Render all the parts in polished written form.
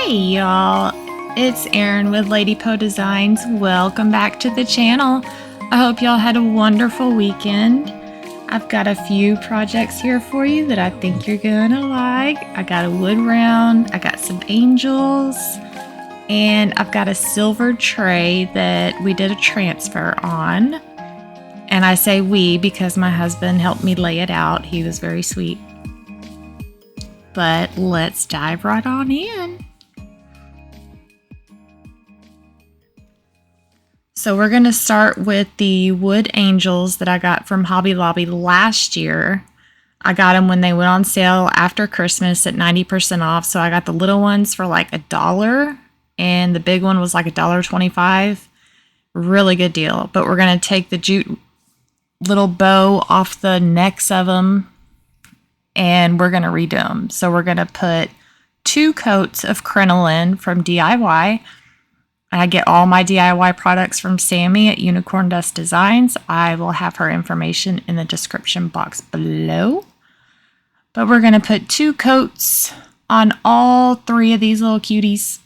Hey y'all, it's Erin with Lady Poe Designs. Welcome back to the channel. I hope y'all had a wonderful weekend. I've got a few projects here for you that I think you're gonna like. I got a wood round, I got some angels, and I've got a silver tray that we did a transfer on. And I say we because my husband helped me lay it out. He was very sweet. But let's dive right on in. So we're going to start with the wood angels that I got from Hobby Lobby last year. I got them when they went on sale after Christmas at 90% off. So I got the little ones for like $1 and the big one was like $1.25. Really good deal. But we're going to take the jute little bow off the necks of them and we're going to redo them. So we're going to put 2 coats of crinoline from DIY. I get all my DIY products from Sammie at Unicorn Dust Designs. I will have her information in the description box below. But we're going to put 2 coats on all 3 of these little cuties.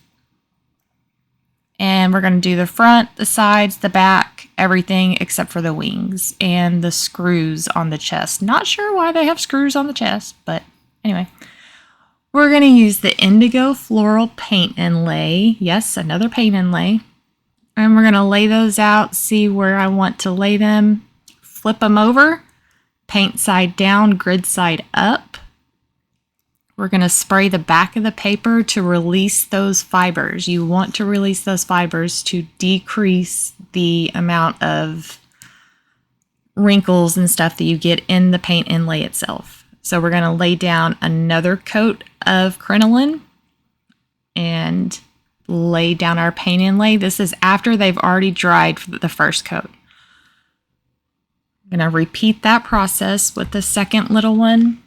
And we're going to do the front, the sides, the back, everything except for the wings and the screws on the chest. Not sure why they have screws on the chest, but anyway. We're going to use the indigo floral paint inlay. Yes, another paint inlay. And we're going to lay those out, see where I want to lay them, flip them over, paint side down, grid side up. We're going to spray the back of the paper to release those fibers. You want to release those fibers to decrease the amount of wrinkles and stuff that you get in the paint inlay itself. So we're going to lay down another coat of crinoline and lay down our paint inlay. This is after they've already dried for the first coat. I'm going to repeat that process with the second little one.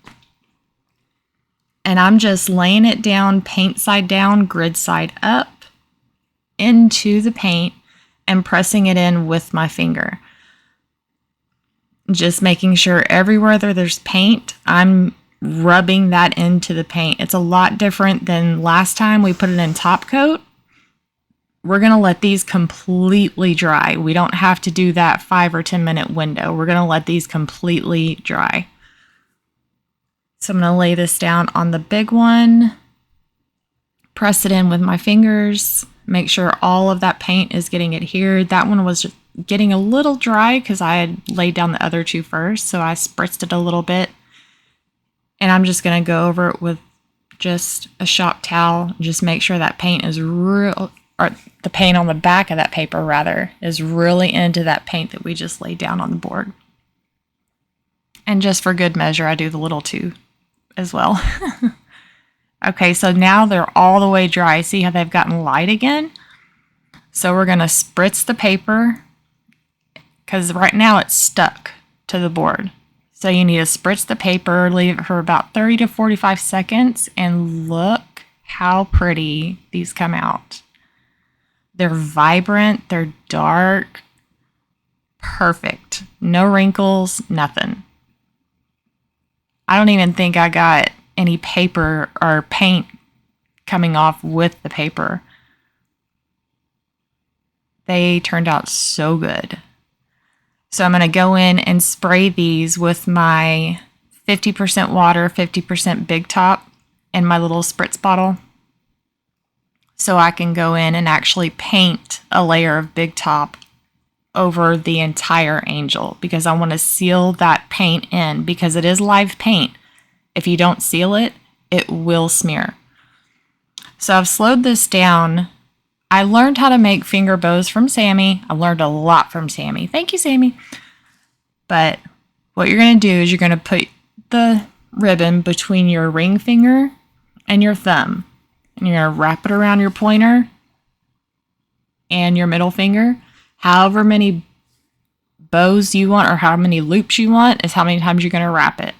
And I'm just laying it down, paint side down, grid side up into the paint and pressing it in with my finger. Just making sure everywhere there's paint, I'm rubbing that into the paint. It's a lot different than last time we put it in top coat. We're going to let these completely dry. We don't have to do that 5 or 10 minute window. We're going to let these completely dry. So I'm going to lay this down on the big one, press it in with my fingers, make sure all of that paint is getting adhered. That one was just getting a little dry because I had laid down the other 2 first, so I spritzed it a little bit. And I'm just going to go over it with just a shop towel, just make sure that paint is real, or the paint on the back of that paper rather, is really into that paint that we just laid down on the board. And just for good measure, I do the little 2 as well. Okay, so now they're all the way dry. See how they've gotten light again? So we're going to spritz the paper because right now it's stuck to the board. So you need to spritz the paper, leave it for about 30 to 45 seconds, and look how pretty these come out. They're vibrant, they're dark, perfect. No wrinkles, nothing. I don't even think I got any paper or paint coming off with the paper. They turned out so good. So I'm going to go in and spray these with my 50% water, 50% Big Top and my little spritz bottle. So I can go in and actually paint a layer of Big Top over the entire angel because I want to seal that paint in because it is live paint. If you don't seal it, it will smear. So I've slowed this down. I learned how to make finger bows from Sammie. I learned a lot from Sammie. Thank you, Sammie. But what you're going to do is you're going to put the ribbon between your ring finger and your thumb. And you're going to wrap it around your pointer and your middle finger. However many bows you want or how many loops you want is how many times you're going to wrap it.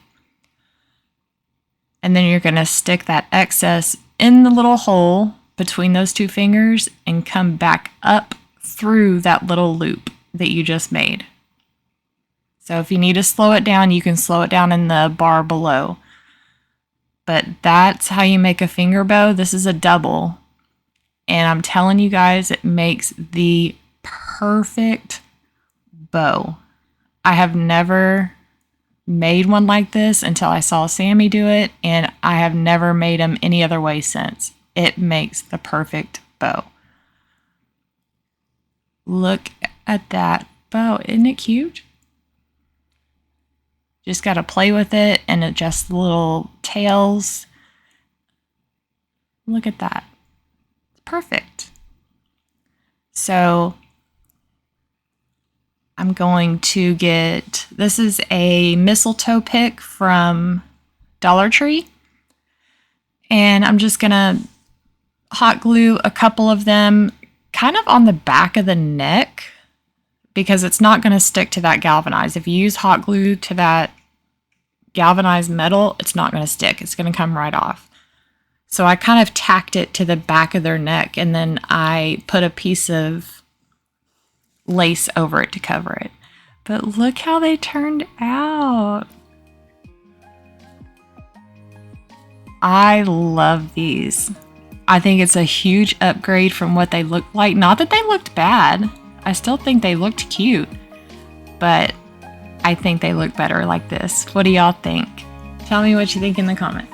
And then you're going to stick that excess in the little hole between those 2 fingers and come back up through that little loop that you just made. So if you need to slow it down, you can slow it down in the bar below. But that's how you make a finger bow. This is a double. And I'm telling you guys, it makes the perfect bow. I have never made one like this until I saw Sammie do it, and I have never made them any other way since. It makes the perfect bow. Look at that bow. Isn't it cute? Just got to play with it and adjust the little tails. Look at that. It's perfect. So I'm going to get, this is a mistletoe pick from Dollar Tree. And I'm just going to hot glue a couple of them kind of on the back of the neck because it's not going to stick to that galvanized. If you use hot glue to that galvanized metal, it's not going to stick. It's going to come right off. So I kind of tacked it to the back of their neck, and then I put a piece of lace over it to cover it. But look how they turned out. I love these. I think it's a huge upgrade from what they looked like. Not that they looked bad. I still think they looked cute, but I think they look better like this. What do y'all think? Tell me what you think in the comments.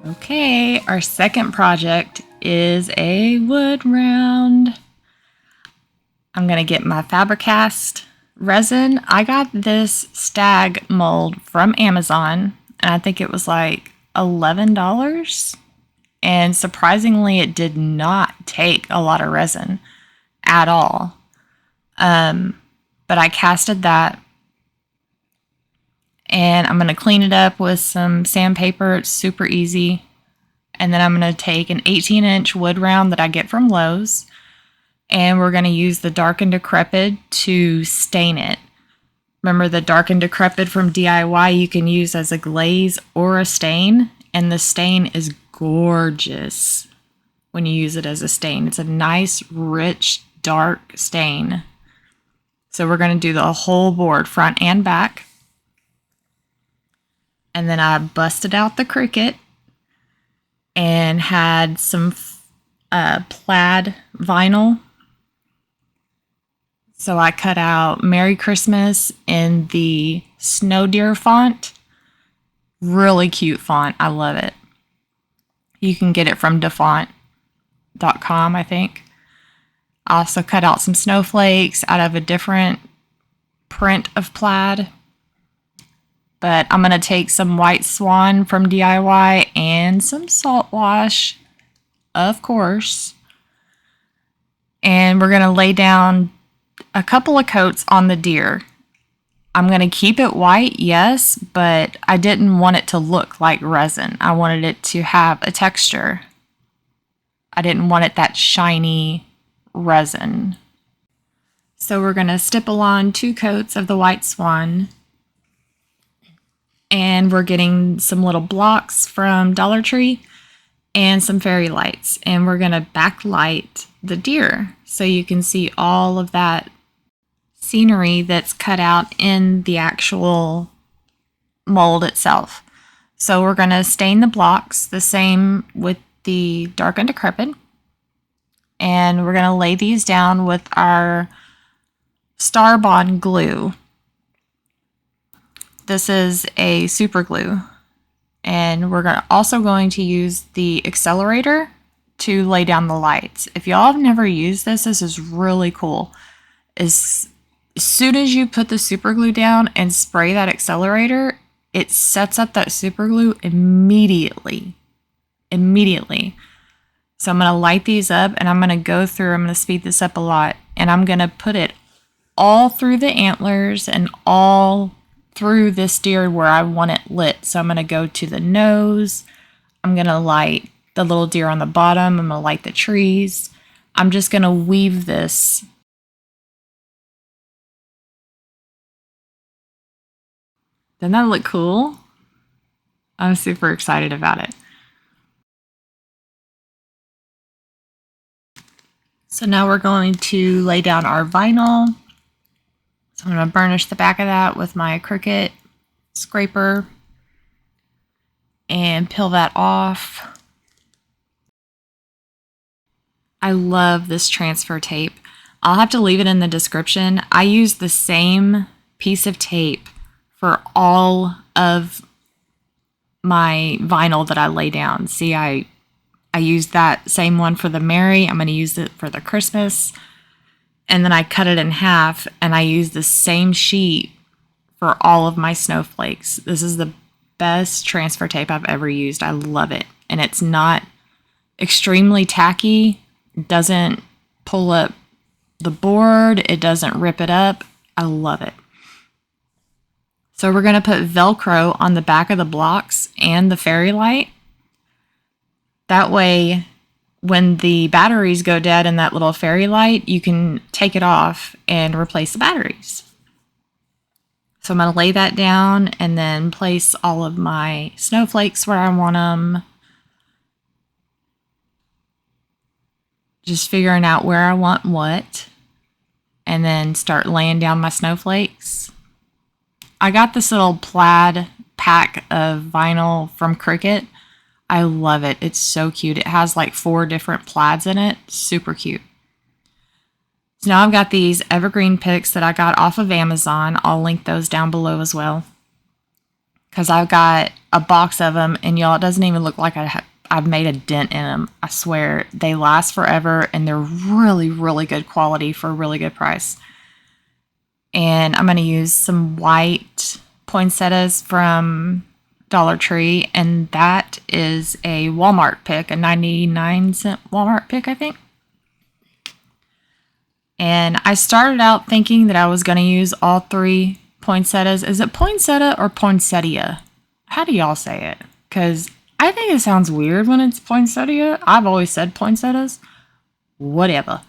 Okay, our second project is a wood round. I'm going to get my Fabri-Cast resin. I got this Stag mold from Amazon, and I think it was like $11. And surprisingly, it did not take a lot of resin at all. But I casted that. And I'm going to clean it up with some sandpaper. It's super easy. And then I'm going to take an 18-inch wood round that I get from Lowe's. And we're going to use the Dark and Decrepit to stain it. Remember, the Dark and Decrepit from DIY you can use as a glaze or a stain. And the stain is gorgeous when you use it as a stain. It's a nice, rich, dark stain. So we're going to do the whole board, front and back. And then I busted out the Cricut and had some plaid vinyl. So I cut out Merry Christmas in the Snow Deer font. Really cute font. I love it. You can get it from defont.com, I think. I also cut out some snowflakes out of a different print of plaid. But I'm going to take some White Swan from DIY and some Salt Wash, of course. And we're going to lay down a couple of coats on the deer. I'm going to keep it white, yes, but I didn't want it to look like resin. I wanted it to have a texture. I didn't want it that shiny resin. So we're going to stipple on 2 coats of the White Swan. And we're getting some little blocks from Dollar Tree and some fairy lights. And we're going to backlight the deer so you can see all of that scenery that's cut out in the actual mold itself. So we're going to stain the blocks the same with the Dark and Decrepit. And we're going to lay these down with our Star Bond glue. This is a super glue, and we're also going to use the accelerator to lay down the lights. If y'all have never used this, this is really cool. As soon as you put the super glue down and spray that accelerator, it sets up that super glue immediately. So I'm going to light these up, and I'm going to go through, I'm going to speed this up a lot, and I'm going to put it all through the antlers and all through this deer where I want it lit. So I'm going to go to the nose. I'm going to light the little deer on the bottom. I'm going to light the trees. I'm just going to weave this. Doesn't that look cool? I'm super excited about it. So now we're going to lay down our vinyl. So I'm going to burnish the back of that with my Cricut scraper and peel that off. I love this transfer tape. I'll have to leave it in the description. I use the same piece of tape for all of my vinyl that I lay down. See, I used that same one for the Mary. I'm going to use it for the Christmas. And then I cut it in half, and I use the same sheet for all of my snowflakes. This is the best transfer tape I've ever used. I love it. And it's not extremely tacky. It doesn't pull up the board. It doesn't rip it up. I love it. So we're going to put Velcro on the back of the blocks and the fairy light. That way, when the batteries go dead in that little fairy light, you can take it off and replace the batteries. So I'm going to lay that down and then place all of my snowflakes where I want them. Just figuring out where I want what. And then start laying down my snowflakes. I got this little plaid pack of vinyl from Cricut. I love it. It's so cute. It has like 4 different plaids in it. Super cute. So now I've got these evergreen picks that I got off of Amazon. I'll link those down below as well. Because I've got a box of them, and y'all, it doesn't even look like I've made a dent in them. I swear. They last forever, and they're really, really good quality for a really good price. And I'm going to use some white poinsettias from Dollar Tree, and that is a Walmart pick, a 99-cent Walmart pick, I think. And I started out thinking that I was going to use all 3 poinsettias. Is it poinsettia or poinsettia? How do y'all say it? Because I think it sounds weird when it's poinsettia. I've always said poinsettias. Whatever.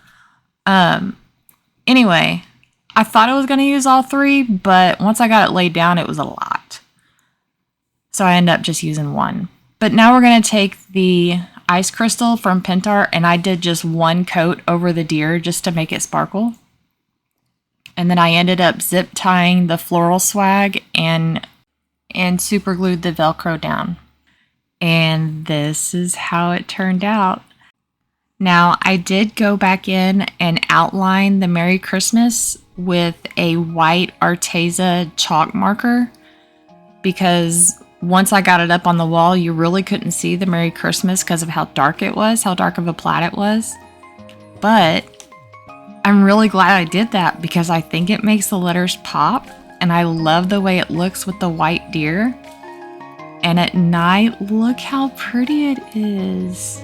Anyway, I thought I was going to use all 3, but once I got it laid down, it was a lot. So I ended up just using 1. But now we're going to take the ice crystal from Pentart, and I did just 1 coat over the deer just to make it sparkle. And then I ended up zip tying the floral swag and super glued the Velcro down. And this is how it turned out. Now, I did go back in and outline the Merry Christmas with a white Arteza chalk marker, because once I got it up on the wall, you really couldn't see the Merry Christmas because of how dark it was, how dark of a plaid it was. But I'm really glad I did that because I think it makes the letters pop, and I love the way it looks with the white deer. And at night, look how pretty it is.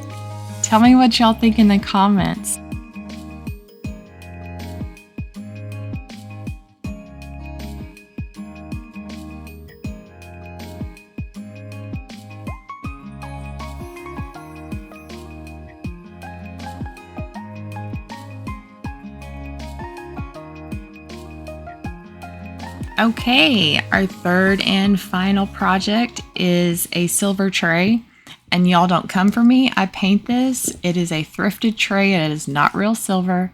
Tell me what y'all think in the comments. Okay, our third and final project is a silver tray. And y'all don't come for me. I paint this. It is a thrifted tray. It is not real silver.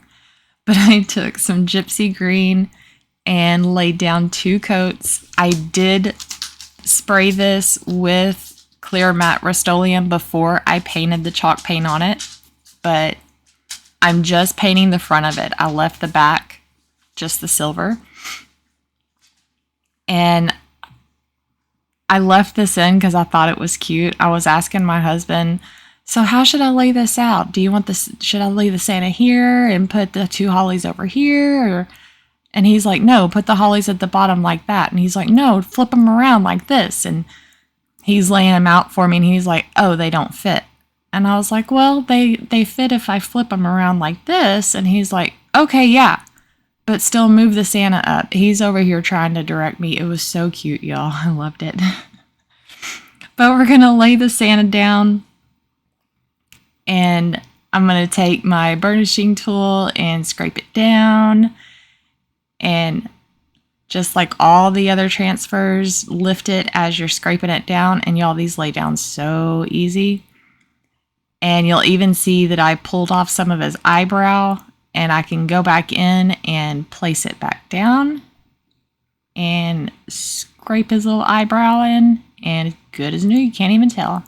But I took some gypsy green and laid down 2 coats. I did spray this with clear matte Rust-Oleum before I painted the chalk paint on it. But I'm just painting the front of it. I left the back, just the silver. And I left this in because I thought it was cute. I was asking my husband, so how should I lay this out? Do you want this? Should I lay the Santa here and put the 2 hollies over here? And he's like, no, put the hollies at the bottom like that. And he's like, no, flip them around like this. And he's laying them out for me, and he's like, oh, they don't fit. And I was like, well, they fit if I flip them around like this. And he's like, okay, yeah, but still move the Santa up. He's over here trying to direct me. It was so cute, y'all. I loved it. But we're going to lay the Santa down, and I'm going to take my burnishing tool and scrape it down and Just like all the other transfers, lift it as you're scraping it down, and y'all, these lay down so easy. And you'll even see that I pulled off some of his eyebrow, and I can go back in and place it back down and scrape his little eyebrow in, and good as new, you can't even tell.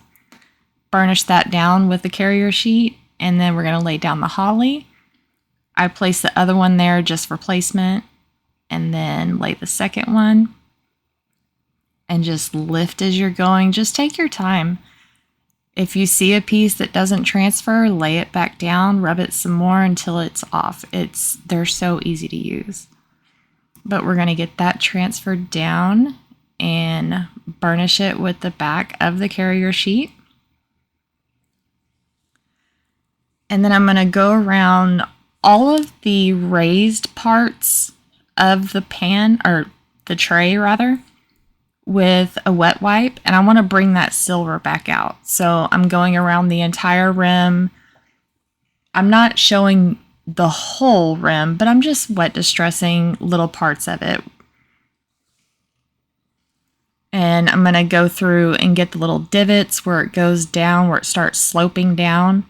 Burnish that down with the carrier sheet, and then we're going to lay down the holly. I place the other one there just for placement, and then lay the second one, and just lift as you're going. Just take your time. If you see a piece that doesn't transfer, lay it back down, rub it some more until it's off. They're so easy to use. But we're going to get that transferred down and burnish it with the back of the carrier sheet. And then I'm going to go around all of the raised parts of the pan, or the tray rather, with a wet wipe, and I want to bring that silver back out. So I'm going around the entire rim. I'm not showing the whole rim, but I'm just wet distressing little parts of it. And I'm going to go through and get the little divots where it goes down, where it starts sloping down.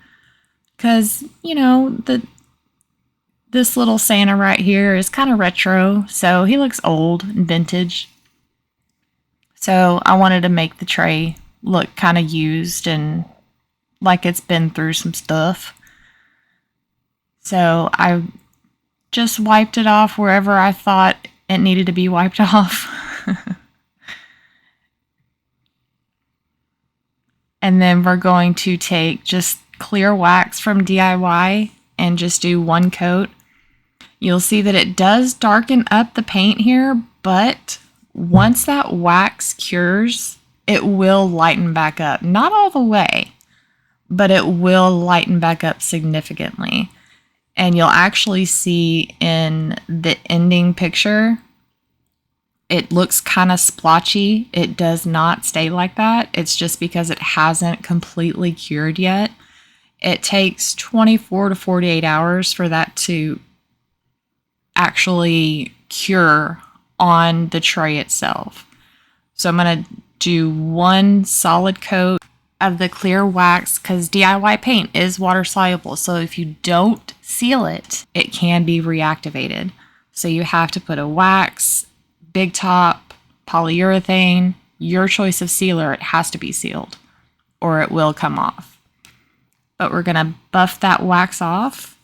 Because, you know, this little Santa right here is kind of retro, so he looks old and vintage. So I wanted to make the tray look kind of used and like it's been through some stuff. So I just wiped it off wherever I thought it needed to be wiped off. And then we're going to take just clear wax from DIY and just do one coat. You'll see that it does darken up the paint here, but once that wax cures, it will lighten back up. Not all the way, but it will lighten back up significantly. And you'll actually see in the ending picture, it looks kind of splotchy. It does not stay like that. It's just because it hasn't completely cured yet. It takes 24 to 48 hours for that to actually cure on the tray itself. So I'm going to do one solid coat of the clear wax, because DIY paint is water soluble. So if you don't seal it, it can be reactivated. So you have to put a wax, big top, polyurethane, your choice of sealer. It has to be sealed or it will come off. But we're going to buff that wax off,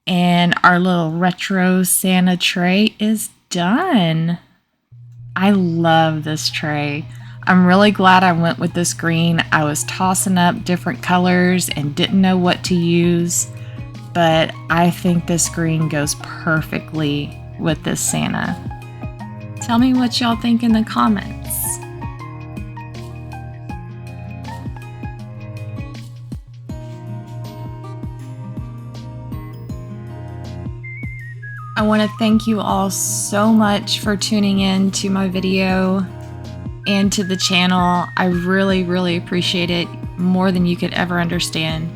and our little retro Santa tray is done. I love this tray. I'm really glad I went with this green. I was tossing up different colors and didn't know what to use, but I think this green goes perfectly with this Santa. Tell me what y'all think in the comments. I want to thank you all so much for tuning in to my video and to the channel. I really, really appreciate it more than you could ever understand.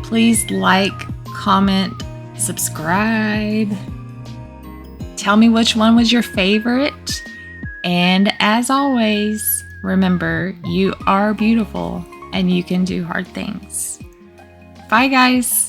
Please like, comment, subscribe. Tell me which one was your favorite. And as always, remember, you are beautiful and you can do hard things. Bye, guys.